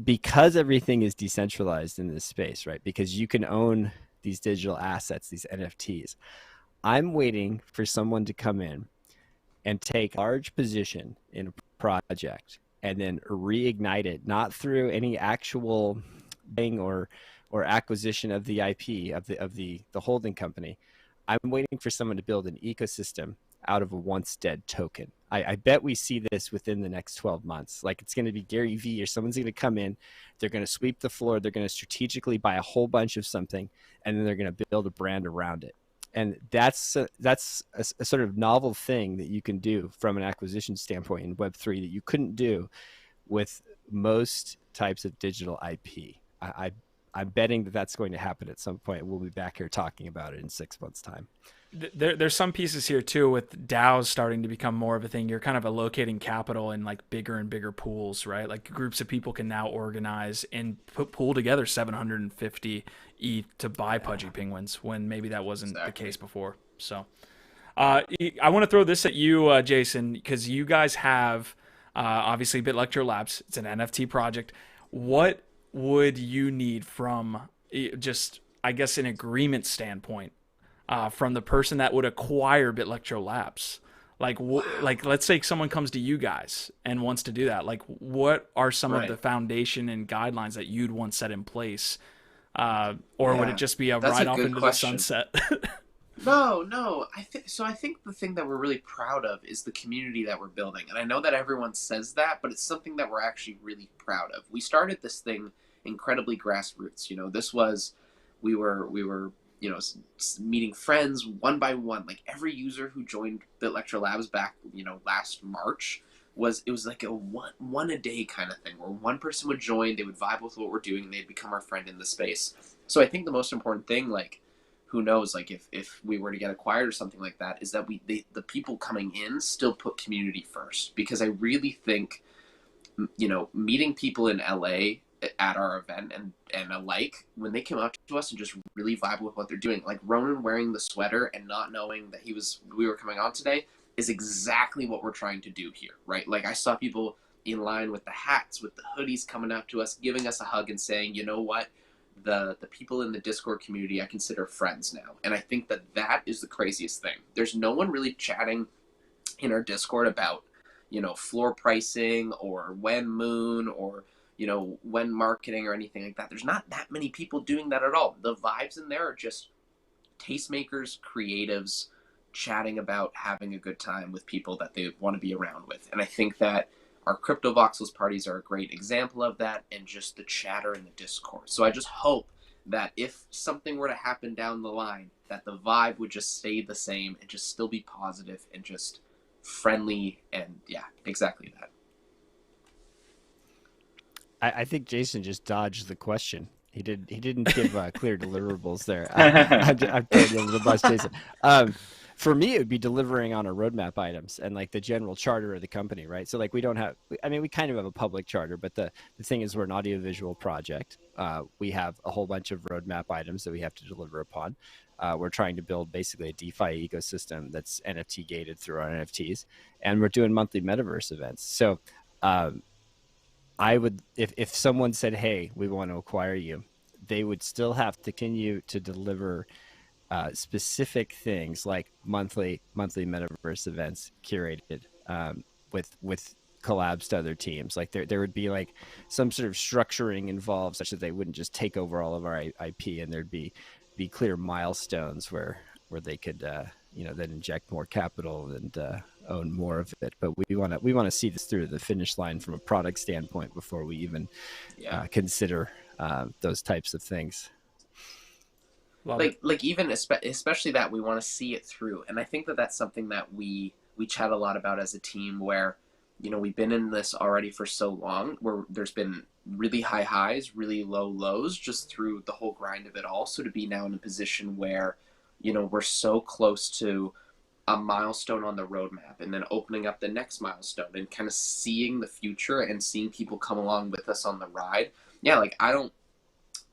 because everything is decentralized in this space, right? Because you can own these digital assets, these NFTs. I'm waiting for someone to come in and take a large position in a project and then reignite it, not through any actual thing or acquisition of the IP of the holding company. I'm waiting for someone to build an ecosystem out of a once dead token. I bet we see this within the next 12 months. Like, it's going to be Gary Vee or someone's going to come in, they're going to sweep the floor, they're going to strategically buy a whole bunch of something, and then they're going to build a brand around it. And that's a sort of novel thing that you can do from an acquisition standpoint in Web3 that you couldn't do with most types of digital IP. I'm betting that that's going to happen at some point. We'll be back here talking about it in 6 months' time. There's some pieces here too with DAOs starting to become more of a thing. You're kind of allocating capital in like bigger and bigger pools, right? Like groups of people can now organize and pool together 750 ETH to buy Pudgy Penguins when maybe that wasn't the case before. So I want to throw this at you, Jason, because you guys have obviously Bitlectro Labs. It's an NFT project. What would you need from just, I guess, an agreement standpoint from the person that would acquire Bitlectro Labs? Like, like, let's say someone comes to you guys and wants to do that. Like, what are some of the foundation and guidelines that you'd want set in place? Or would it just be a ride off into the sunset? No. I think the thing that we're really proud of is the community that we're building. And I know that everyone says that, but it's something that we're actually really proud of. We started this thing incredibly grassroots. This was, we were meeting friends one by one. Like, every user who joined Bitlectro Labs back, last March it was like a one a day kind of thing, where one person would join, they would vibe with what we're doing, and they'd become our friend in the space. So I think the most important thing, like, who knows, like if we were to get acquired or something like that, is that the people coming in still put community first. Because I really think, meeting people in LA at our event and alike, when they came up to us and just really vibe with what they're doing, like Ronan wearing the sweater and not knowing that we were coming on today, is exactly what we're trying to do here, right? Like I saw people in line with the hats, with the hoodies coming up to us, giving us a hug and saying, you know what, the people in the Discord community I consider friends now. And I think that is the craziest thing. There's no one really chatting in our Discord about, floor pricing or when moon or, when marketing or anything like that. There's not that many people doing that at all. The vibes in there are just tastemakers, creatives, chatting about having a good time with people that they want to be around with. And I think that our Crypto Voxels parties are a great example of that, and just the chatter in the Discord. So I just hope that if something were to happen down the line, that the vibe would just stay the same and just still be positive and just friendly, and yeah, exactly that. I think Jason just dodged the question. He didn't give clear deliverables there. I'm throwing over the bus, Jason. For me, it would be delivering on our roadmap items and like the general charter of the company, right? So like we kind of have a public charter, but the thing is we're an audiovisual project. We have a whole bunch of roadmap items that we have to deliver upon. We're trying to build basically a DeFi ecosystem that's NFT gated through our NFTs, and we're doing monthly Metaverse events. So I would, if someone said, hey, we want to acquire you, they would still have to continue to deliver specific things like monthly Metaverse events curated with collabs to other teams. Like there would be like some sort of structuring involved such that they wouldn't just take over all of our IP, and there'd be clear milestones where they could then inject more capital and own more of it. But we want to see this through the finish line from a product standpoint before we even consider those types of things. Like even especially that we want to see it through. And I think that that's something that we chat a lot about as a team, where we've been in this already for so long, where there's been really high highs, really low lows, just through the whole grind of it all. So to be now in a position where we're so close to a milestone on the roadmap, and then opening up the next milestone, and kind of seeing the future and seeing people come along with us on the ride. Yeah, like I don't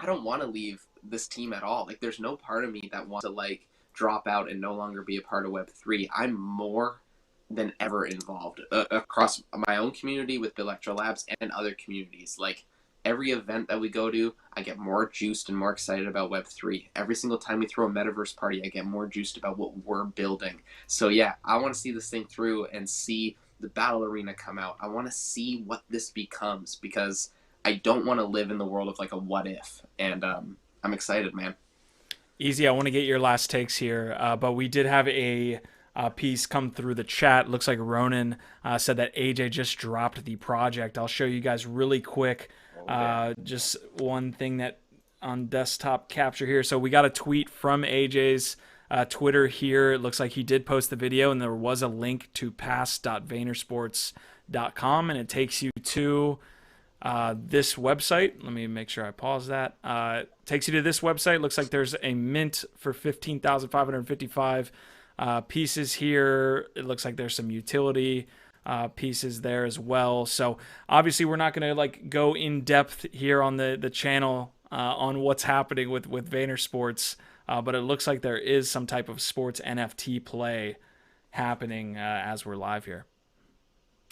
want to leave this team at all. Like there's no part of me that wants to like drop out and no longer be a part of Web3. I'm more than ever involved across my own community with Bitlectro Labs and other communities. Like every event that we go to, I get more juiced and more excited about Web3. Every single time we throw a Metaverse party, I get more juiced about what we're building. So yeah, I want to see this thing through and see the battle arena come out. I want to see what this becomes, because I don't want to live in the world of like a what if. And I'm excited, man. Easy, I want to get your last takes here, but we did have a piece come through the chat. Looks like Ronan said that AJ just dropped the project. I'll show you guys really quick. Just one thing that on desktop capture here. So we got a tweet from AJ's Twitter here. It looks like he did post the video, and there was a link to pass.vaynersports.com, and it takes you to this website. Let me make sure I pause that. Takes you to this website. Looks like there's a mint for 15,555 pieces here. It looks like there's some utility pieces there as well. So obviously we're not going to like go in depth here on the channel on what's happening with Vaynersports, but it looks like there is some type of sports NFT play happening as we're live here.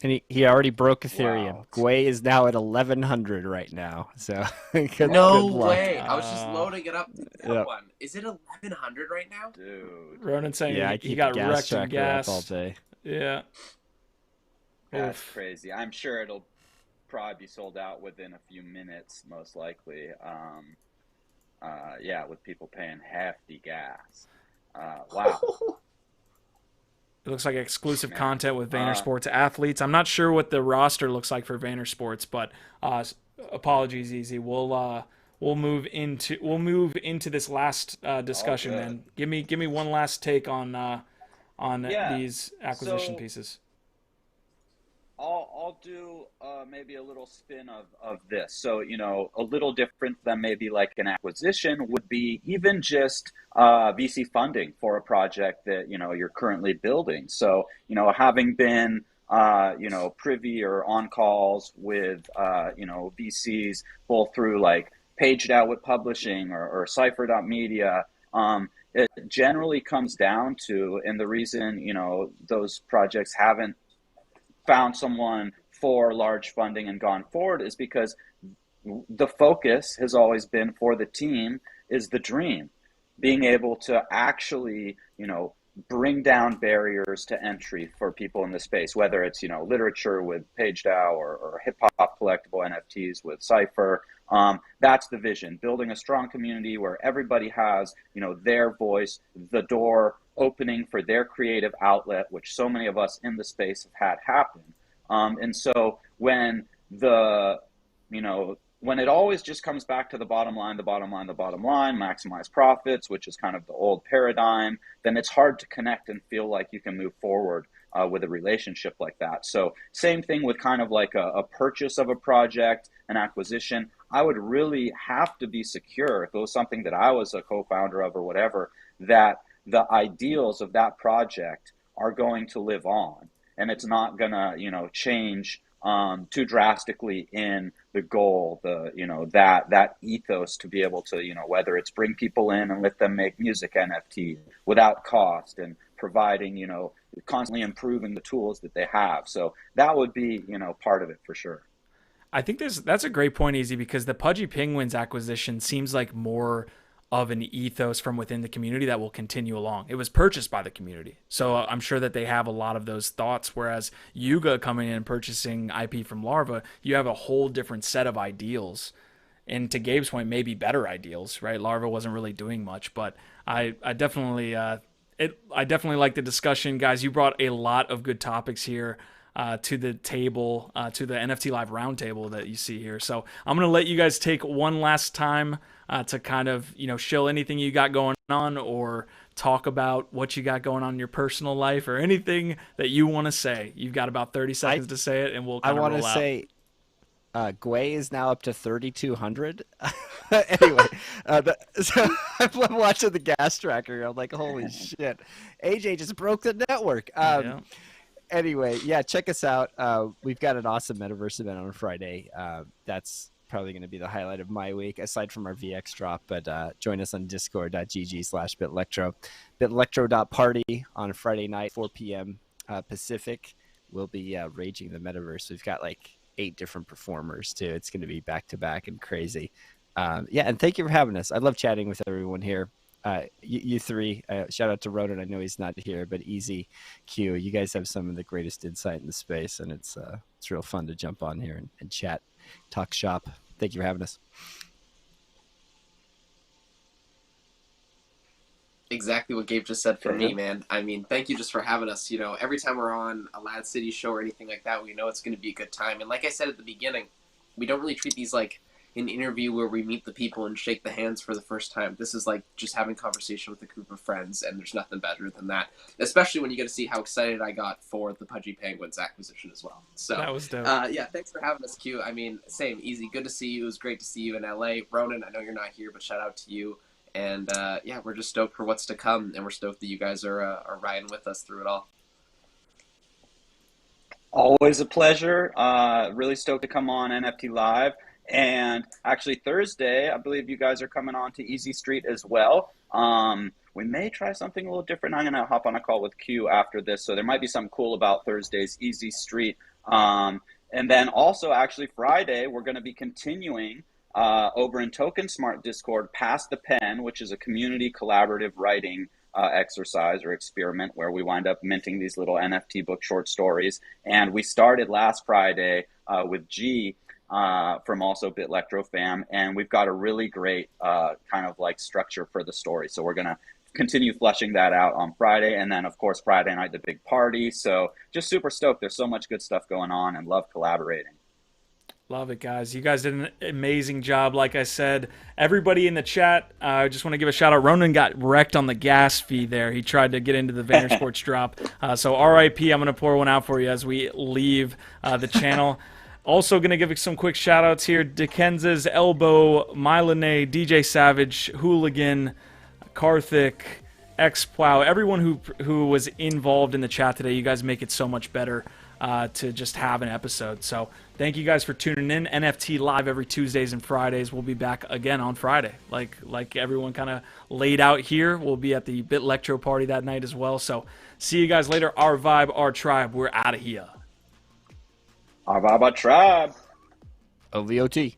And he already broke Ethereum. Wow. Gwei is now at 1,100 right now. So No good luck. way. I was just loading it up. That one. Is it 1,100 right now? Dude, Ronan saying Yeah, I he keep got the gas wrecked in tracker gas. up all day. Yeah. that's Oof. crazy. I'm sure it'll probably be sold out within a few minutes, most likely. Yeah, with people paying hefty gas. Wow. It looks like exclusive Man. content with Vaynersports athletes. I'm not sure what the roster looks like for Vaynersports, but apologies, Easy. We'll move into this last discussion, man. Give me one last take on these acquisition pieces. I'll do maybe a little spin of this. So, a little different than maybe like an acquisition would be even just VC funding for a project that, you're currently building. So, having been privy or on calls with, VCs, both through like Paged Out with publishing or Cipher.media. It generally comes down to, and the reason, those projects haven't found someone for large funding and gone forward is because the focus has always been for the team is the dream, being able to actually, bring down barriers to entry for people in the space, whether it's, literature with PageDAO or hip hop collectible NFTs with Cypher. That's the vision, building a strong community where everybody has, their voice, the door opening for their creative outlet, which so many of us in the space have had happen. And so when when it always just comes back to the bottom line, maximize profits, which is kind of the old paradigm, then it's hard to connect and feel like you can move forward with a relationship like that. So same thing with kind of like a purchase of a project, an acquisition. I would really have to be secure, if it was something that I was a co-founder of or whatever, that the ideals of that project are going to live on. And it's not gonna, change too drastically in the goal, that ethos to be able to, whether it's bring people in and let them make music NFT without cost and providing, constantly improving the tools that they have. So that would be, part of it for sure. I think that's a great point, Easy, because the Pudgy Penguins acquisition seems like more of an ethos from within the community that will continue along. It was purchased by the community, so I'm sure that they have a lot of those thoughts, whereas Yuga coming in and purchasing IP from Larva, you have a whole different set of ideals, and to Gabe's point, maybe better ideals, right? Larva wasn't really doing much, but I definitely like the discussion, guys. You brought a lot of good topics here to the table, to the NFT Live roundtable that you see here. So I'm going to let you guys take one last time to kind of, shill anything you got going on, or talk about what you got going on in your personal life, or anything that you want to say. You've got about 30 seconds to say it, and we'll kind of roll out. I want to say Gwei is now up to 3,200. Anyway, so I'm watching the gas tracker. I'm like, holy shit. AJ just broke the network. Yeah. Anyway, yeah, check us out. We've got an awesome Metaverse event on Friday. That's probably going to be the highlight of my week, aside from our VX drop. But join us on discord.gg/Bitlectro. Bitlectro.party on Friday night, 4 p.m. Pacific. We'll be raging the Metaverse. We've got like 8 different performers, too. It's going to be back-to-back and crazy. Yeah, and thank you for having us. I love chatting with everyone here. You three, shout out to Ronan. I know he's not here, but Easy, Q, you guys have some of the greatest insight in the space, and it's real fun to jump on here and chat, talk shop. Thank you for having us. Exactly what Gabe just said for me, man. I mean, thank you just for having us. Every time we're on a LADZ City show or anything like that, we know it's going to be a good time. And like I said at the beginning, we don't really treat these like an interview where we meet the people and shake the hands for the first time. This is like just having conversation with a group of friends, and there's nothing better than that, especially when you get to see how excited I got for the Pudgy Penguins acquisition as well. So that was dope. Yeah, thanks for having us, Q. I mean, same, Easy. Good to see you. It was great to see you in LA. Ronan, I know you're not here, but shout out to you. And yeah, we're just stoked for what's to come, and we're stoked that you guys are riding with us through it all. Always a pleasure. Really stoked to come on NFT Live. And actually Thursday, I believe you guys are coming on to Easy Street as well. We may try something a little different. I'm going to hop on a call with Q after this, so there might be something cool about Thursday's Easy Street. And then also actually Friday, we're going to be continuing over in Token Smart Discord, Pass the Pen, which is a community collaborative writing exercise or experiment where we wind up minting these little NFT book short stories. And we started last Friday with G from also Bitlectro fam, and we've got a really great kind of like structure for the story. So we're going to continue fleshing that out on Friday, and then of course Friday night, the big party. So just super stoked. There's so much good stuff going on, and love collaborating. Love it, guys. You guys did an amazing job. Like I said, everybody in the chat, I just want to give a shout out. Ronan got wrecked on the gas fee there. He tried to get into the Vaynerchuk Drop. So RIP, I'm going to pour one out for you as we leave the channel. Also going to give some quick shout outs here. Dickenza's Elbow, Mylene, DJ Savage, Hooligan, Karthik, Xplow, everyone who was involved in the chat today. You guys make it so much better. to just have an episode. So thank you guys for tuning in. NFT live every Tuesdays and Fridays. We'll be back again on Friday, like everyone kind of laid out here. We'll be at the Bitlectro party that night as well. So see you guys later. Our vibe, our tribe. We're out of here. Our Tribe. OVOT.